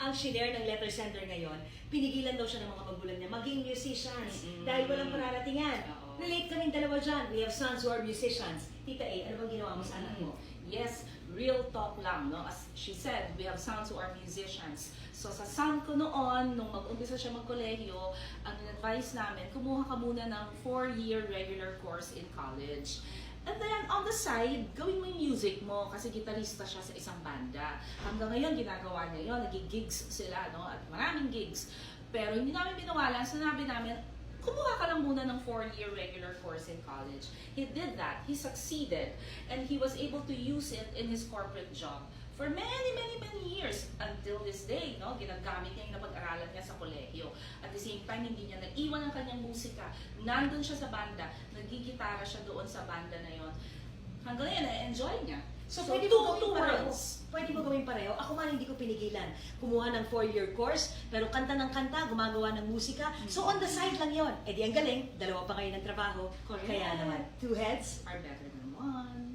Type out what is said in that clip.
ang shinare ng letter sender ngayon, pinigilan daw siya ng mga magulang niya maging musicians dahil walang pararatingan. Relate kaming dalawa dyan. We have sons who are musicians. Tita A, ano bang ginawa mo sa anak mo? Yes, real talk lang, no? As she said, we have sons who are musicians. So sa son ko noon, nung mag-umpisa siya magkolehiyo, ang advice namin, kumuha ka muna ng 4-year regular course in college. And then, on the side, gawin mo yung music mo kasi gitarista siya sa isang banda. Hanggang ngayon, ginagawa niya yun. Nag-gigs sila, no? At maraming gigs. Pero hindi namin binawalan. Sinabi namin, kumuha ka lang muna ng 4-year regular course in college. He did that. He succeeded. And he was able to use it in his corporate job for many, many, many years until this day, no? Ginagamit niya yung napag-aralan niya sa kolehiyo. At the same time, hindi niya naiwan ang kanyang musika. Nandun siya sa banda, nagigitara siya doon sa banda na yon. Hanggang ngayon, na-enjoy niya. So pwede mo gawin pareho? Pwede mo gawin pareho? Ako man hindi ko pinigilan. Kumuha ng 4-year course, pero kanta ng kanta, gumagawa ng musika. So on the side lang yon. Eh di ang galing, dalawa pa ngayon ng trabaho. Correct. Kaya naman, 2 heads Are better than one.